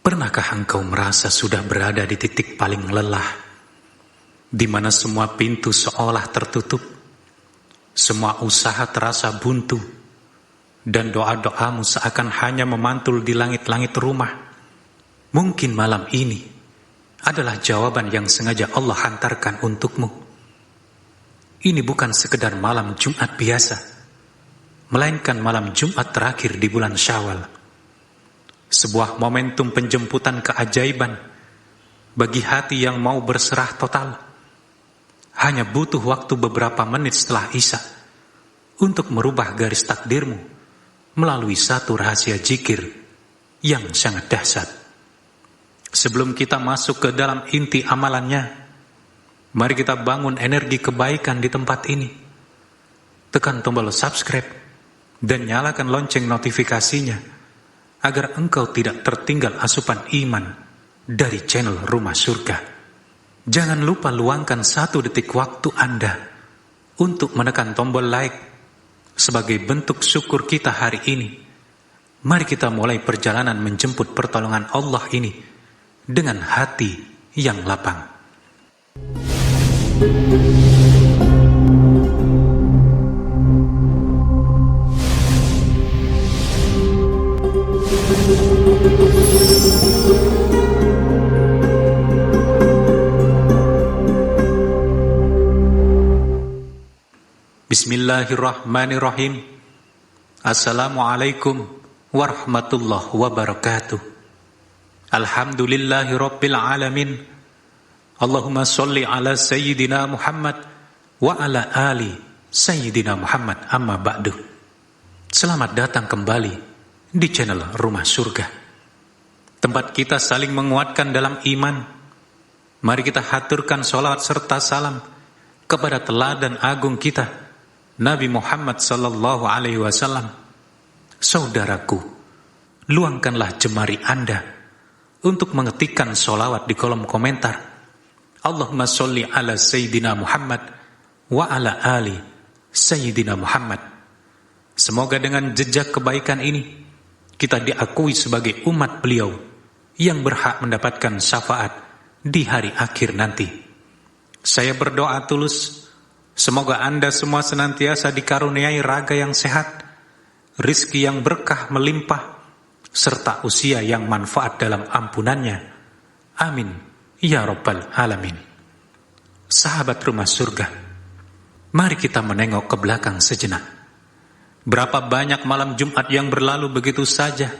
Pernahkah engkau merasa sudah berada di titik paling lelah, di mana semua pintu seolah tertutup, semua usaha terasa buntu, dan doa-doamu seakan hanya memantul di langit-langit rumah? Mungkin malam ini adalah jawaban yang sengaja Allah hantarkan untukmu. Ini bukan sekedar malam Jumat biasa, melainkan malam Jumat terakhir di bulan Syawal. Sebuah momentum penjemputan keajaiban bagi hati yang mau berserah total. Hanya butuh waktu beberapa menit setelah Isya untuk merubah garis takdirmu melalui satu rahasia zikir yang sangat dahsyat. Sebelum kita masuk ke dalam inti amalannya, mari kita bangun energi kebaikan di tempat ini. Tekan tombol subscribe dan nyalakan lonceng notifikasinya agar engkau tidak tertinggal asupan iman dari channel Rumah Surga. Jangan lupa luangkan 1 detik waktu Anda untuk menekan tombol like sebagai bentuk syukur kita hari ini. Mari kita mulai perjalanan menjemput pertolongan Allah ini dengan hati yang lapang. Bismillahirrahmanirrahim. Assalamualaikum warahmatullahi wabarakatuh. Alhamdulillahi rabbil alamin. Allahumma sholli ala sayyidina Muhammad wa ala ali sayyidina Muhammad, amma ba'du. Selamat datang kembali di channel Rumah Surga, tempat kita saling menguatkan dalam iman. Mari kita haturkan sholawat serta salam kepada teladan agung kita, Nabi Muhammad sallallahu alaihi wasallam. Saudaraku, luangkanlah jemari Anda untuk mengetikkan sholawat di kolom komentar. Allahumma sholli ala sayyidina Muhammad wa ala ali sayyidina Muhammad. Semoga dengan jejak kebaikan ini kita diakui sebagai umat beliau yang berhak mendapatkan syafaat di hari akhir nanti. Saya berdoa tulus, semoga Anda semua senantiasa dikaruniai raga yang sehat, rizki yang berkah melimpah, serta usia yang manfaat dalam ampunannya. Amin ya rabbal alamin. Sahabat Rumah Surga, mari kita menengok ke belakang sejenak. Berapa banyak malam Jumat yang berlalu begitu saja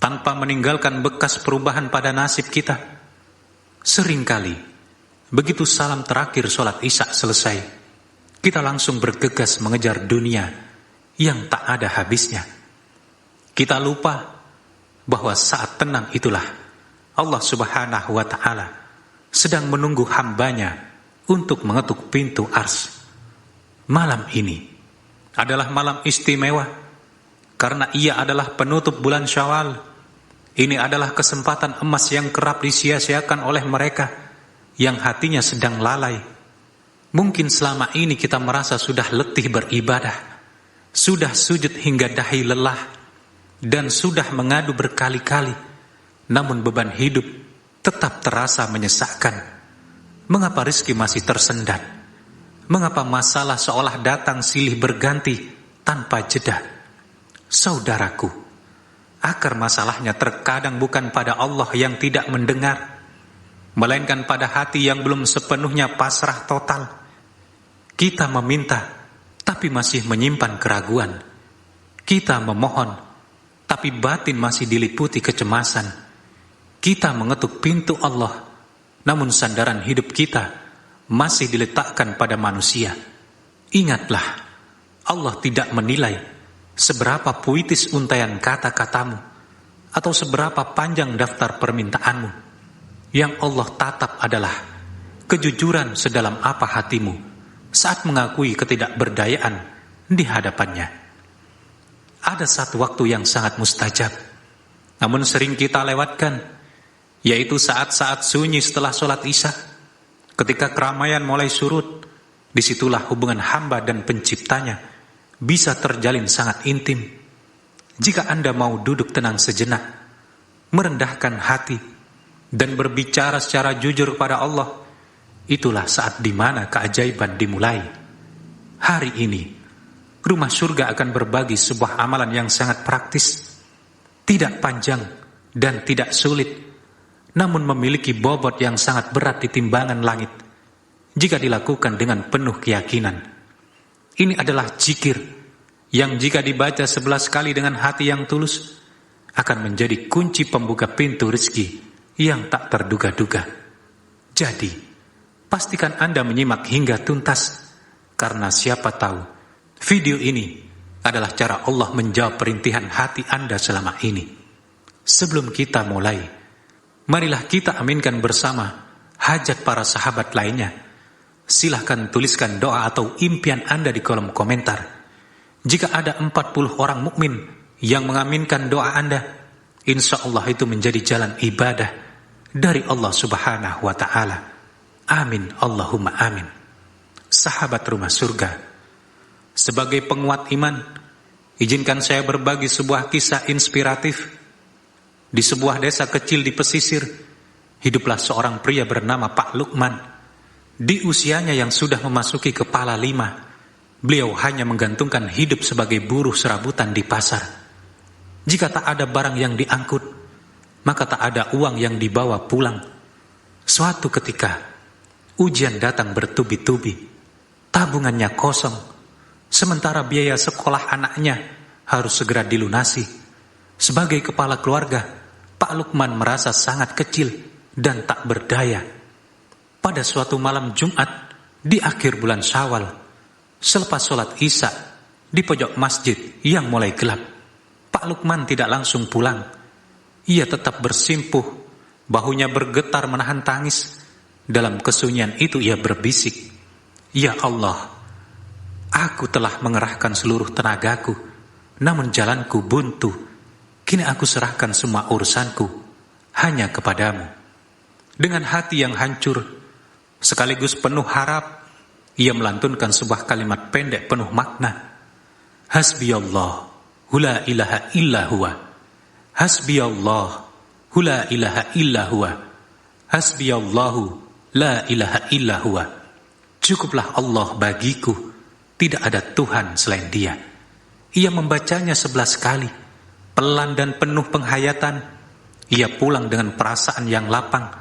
tanpa meninggalkan bekas perubahan pada nasib kita. Seringkali begitu salam terakhir sholat Isya selesai, kita langsung bergegas mengejar dunia yang tak ada habisnya. Kita lupa bahwa saat tenang itulah Allah subhanahu wa ta'ala sedang menunggu hambanya untuk mengetuk pintu Ars. Malam ini adalah malam istimewa karena ia adalah penutup bulan Syawal. Ini adalah kesempatan emas yang kerap disia-siakan oleh mereka yang hatinya sedang lalai. Mungkin selama ini kita merasa sudah letih beribadah, sudah sujud hingga dahi lelah, dan sudah mengadu berkali-kali, namun beban hidup tetap terasa menyesakkan. Mengapa rezeki masih tersendat? Mengapa masalah seolah datang silih berganti tanpa jeda? Saudaraku, akar masalahnya terkadang bukan pada Allah yang tidak mendengar, melainkan pada hati yang belum sepenuhnya pasrah total. Kita meminta, tapi masih menyimpan keraguan. Kita memohon, tapi batin masih diliputi kecemasan. Kita mengetuk pintu Allah, namun sandaran hidup kita masih diletakkan pada manusia. Ingatlah, Allah tidak menilai seberapa puitis untaian kata-katamu atau seberapa panjang daftar permintaanmu. Yang Allah tatap adalah kejujuran sedalam apa hatimu saat mengakui ketidakberdayaan di hadapannya. Ada satu waktu yang sangat mustajab, namun sering kita lewatkan, yaitu saat-saat sunyi setelah sholat Isya. Ketika keramaian mulai surut, disitulah hubungan hamba dan penciptanya bisa terjalin sangat intim. Jika Anda mau duduk tenang sejenak, merendahkan hati, dan berbicara secara jujur kepada Allah, itulah saat di mana keajaiban dimulai. Hari ini, rumah surga akan berbagi sebuah amalan yang sangat praktis, tidak panjang dan tidak sulit, namun memiliki bobot yang sangat berat di timbangan langit jika dilakukan dengan penuh keyakinan. Ini adalah zikir yang jika dibaca 11 kali dengan hati yang tulus akan menjadi kunci pembuka pintu rezeki yang tak terduga-duga. Jadi, pastikan Anda menyimak hingga tuntas, karena siapa tahu video ini adalah cara Allah menjawab perintihan hati Anda selama ini. Sebelum kita mulai, marilah kita aminkan bersama hajat para sahabat lainnya. Silahkan tuliskan doa atau impian Anda di kolom komentar. Jika ada 40 orang mukmin yang mengaminkan doa Anda, insya Allah itu menjadi jalan ibadah dari Allah Subhanahu wa Ta'ala. Amin, Allahumma amin. Sahabat rumah surga, sebagai penguat iman, izinkan saya berbagi sebuah kisah inspiratif. Di sebuah desa kecil di pesisir, hiduplah seorang pria bernama Pak Lukman. Di usianya yang sudah memasuki kepala 5, beliau hanya menggantungkan hidup sebagai buruh serabutan di pasar. Jika tak ada barang yang diangkut, maka tak ada uang yang dibawa pulang. Suatu ketika, ujian datang bertubi-tubi, tabungannya kosong, sementara biaya sekolah anaknya harus segera dilunasi. Sebagai kepala keluarga, Pak Lukman merasa sangat kecil dan tak berdaya. Pada suatu malam Jumat di akhir bulan Syawal, selepas sholat Isya di pojok masjid yang mulai gelap, Pak Lukman tidak langsung pulang. Ia tetap bersimpuh, bahunya bergetar menahan tangis. Dalam kesunyian itu ia berbisik, "Ya Allah, aku telah mengerahkan seluruh tenagaku, namun jalanku buntu. Kini aku serahkan semua urusanku hanya kepadamu." Dengan hati yang hancur, sekaligus penuh harap, ia melantunkan sebuah kalimat pendek penuh makna. Hasbiyallahu la ilaha illa huwa. Hasbiyallahu la ilaha illa huwa. Hasbiyallahu la ilaha illa huwa. Cukuplah Allah bagiku, tidak ada Tuhan selain Dia. Ia membacanya 11 kali, pelan dan penuh penghayatan. Ia pulang dengan perasaan yang lapang,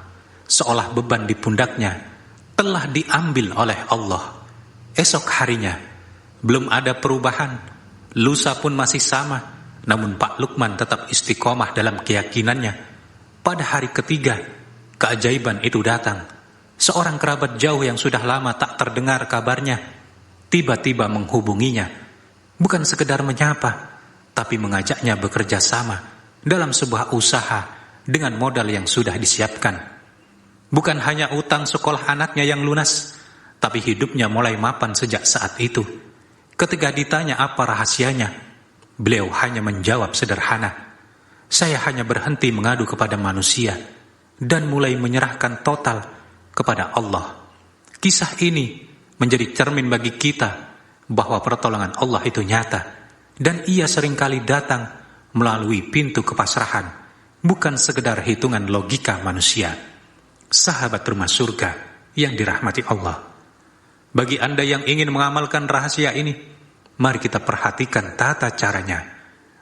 seolah beban di pundaknya telah diambil oleh Allah. Esok harinya, belum ada perubahan, lusa pun masih sama, namun Pak Lukman tetap istiqomah dalam keyakinannya. Pada hari ketiga, keajaiban itu datang. Seorang kerabat jauh yang sudah lama tak terdengar kabarnya, tiba-tiba menghubunginya. Bukan sekedar menyapa, tapi mengajaknya bekerja sama dalam sebuah usaha dengan modal yang sudah disiapkan. Bukan hanya utang sekolah anaknya yang lunas, tapi hidupnya mulai mapan sejak saat itu. Ketika ditanya apa rahasianya, beliau hanya menjawab sederhana, "Saya hanya berhenti mengadu kepada manusia dan mulai menyerahkan total kepada Allah." Kisah ini menjadi cermin bagi kita bahwa pertolongan Allah itu nyata, dan ia seringkali datang melalui pintu kepasrahan, bukan sekedar hitungan logika manusia. Sahabat rumah surga yang dirahmati Allah, bagi Anda yang ingin mengamalkan rahasia ini, mari kita perhatikan tata caranya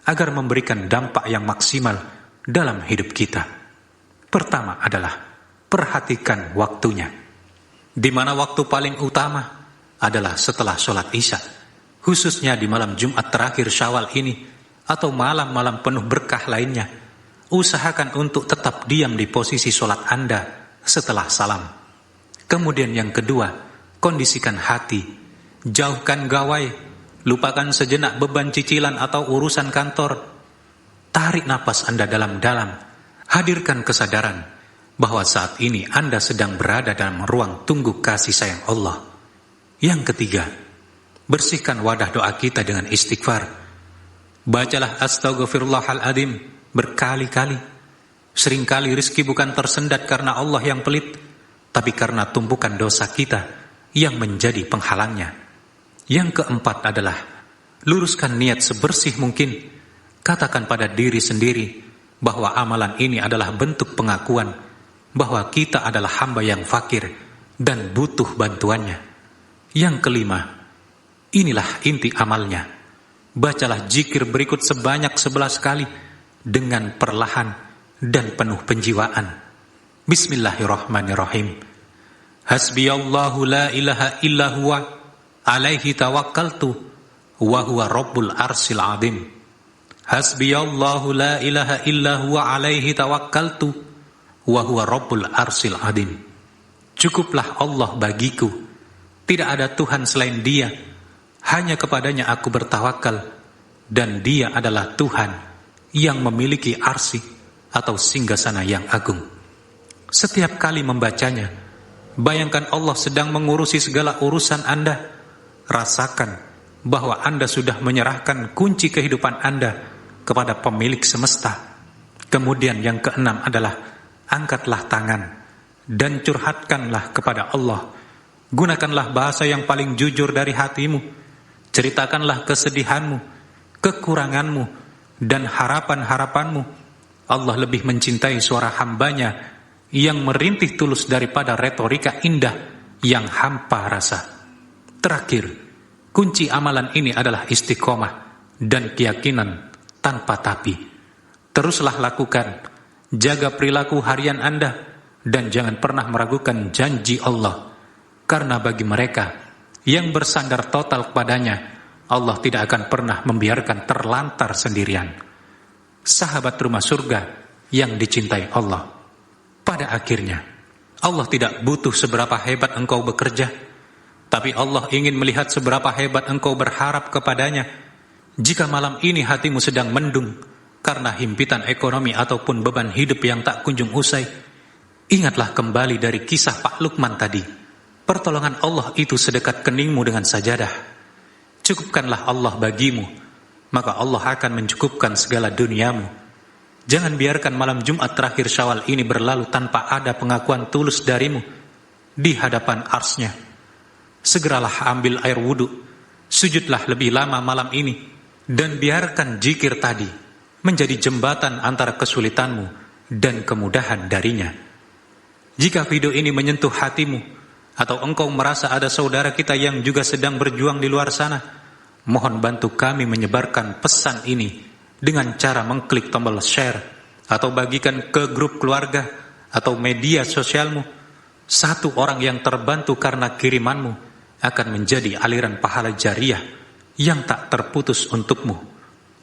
agar memberikan dampak yang maksimal dalam hidup kita. Pertama adalah perhatikan waktunya, di mana waktu paling utama adalah setelah sholat Isya, khususnya di malam Jumat terakhir Syawal ini atau malam-malam penuh berkah lainnya. Usahakan untuk tetap diam di posisi sholat Anda setelah salam. Kemudian yang kedua, kondisikan hati. Jauhkan gawai, lupakan sejenak beban cicilan atau urusan kantor. Tarik napas Anda dalam-dalam. Hadirkan kesadaran bahwa saat ini Anda sedang berada dalam ruang tunggu kasih sayang Allah. Yang ketiga, bersihkan wadah doa kita dengan istighfar. Bacalah astaghfirullahaladzim berkali-kali. Seringkali rizki bukan tersendat karena Allah yang pelit, tapi karena tumpukan dosa kita yang menjadi penghalangnya. Yang keempat adalah luruskan niat sebersih mungkin. Katakan pada diri sendiri bahwa amalan ini adalah bentuk pengakuan bahwa kita adalah hamba yang fakir dan butuh bantuannya. Yang kelima, inilah inti amalnya. Bacalah zikir berikut sebanyak 11 kali dengan perlahan dan penuh penjiwaan. Bismillahirrahmanirrahim. Hasbiyallahu la ilaha illa huwa alaihi tawakkaltu wa huwa rabbul arsil azim. Hasbiyallahu la ilaha illa huwa alaihi tawakkaltu wa huwa rabbul arsil azim. Cukuplah Allah bagiku, tidak ada Tuhan selain Dia, hanya kepadanya aku bertawakal, dan Dia adalah Tuhan yang memiliki arsy atau singgasana yang agung. Setiap kali membacanya, bayangkan Allah sedang mengurusi segala urusan Anda. Rasakan bahwa Anda sudah menyerahkan kunci kehidupan Anda kepada pemilik semesta. Kemudian yang keenam adalah angkatlah tangan dan curhatkanlah kepada Allah. Gunakanlah bahasa yang paling jujur dari hatimu. Ceritakanlah kesedihanmu, kekuranganmu, dan harapan-harapanmu. Allah lebih mencintai suara hambanya yang merintih tulus daripada retorika indah yang hampa rasa. Terakhir, kunci amalan ini adalah istiqomah dan keyakinan tanpa tapi. Teruslah lakukan, jaga perilaku harian Anda, dan jangan pernah meragukan janji Allah. Karena bagi mereka yang bersandar total kepadanya, Allah tidak akan pernah membiarkan terlantar sendirian. Sahabat rumah surga yang dicintai Allah, pada akhirnya Allah tidak butuh seberapa hebat engkau bekerja, tapi Allah ingin melihat seberapa hebat engkau berharap kepadanya. Jika malam ini hatimu sedang mendung karena himpitan ekonomi ataupun beban hidup yang tak kunjung usai, ingatlah kembali dari kisah Pak Lukman tadi. Pertolongan Allah itu sedekat keningmu dengan sajadah. Cukupkanlah Allah bagimu, maka Allah akan mencukupkan segala duniamu. Jangan biarkan malam Jumat terakhir Syawal ini berlalu tanpa ada pengakuan tulus darimu di hadapan arsy-Nya. Segeralah ambil air wudhu, sujudlah lebih lama malam ini, dan biarkan zikir tadi menjadi jembatan antara kesulitanmu dan kemudahan darinya. Jika video ini menyentuh hatimu, atau engkau merasa ada saudara kita yang juga sedang berjuang di luar sana, mohon bantu kami menyebarkan pesan ini dengan cara mengklik tombol share, atau bagikan ke grup keluarga atau media sosialmu. Satu orang yang terbantu karena kirimanmu akan menjadi aliran pahala jariah yang tak terputus untukmu.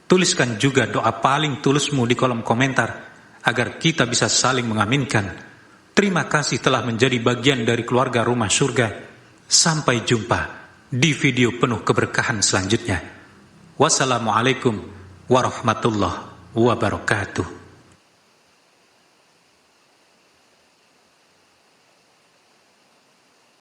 Tuliskan juga doa paling tulusmu di kolom komentar agar kita bisa saling mengaminkan. Terima kasih telah menjadi bagian dari keluarga rumah surga. Sampai jumpa di video penuh keberkahan selanjutnya. Wassalamualaikum warahmatullahi wabarakatuh.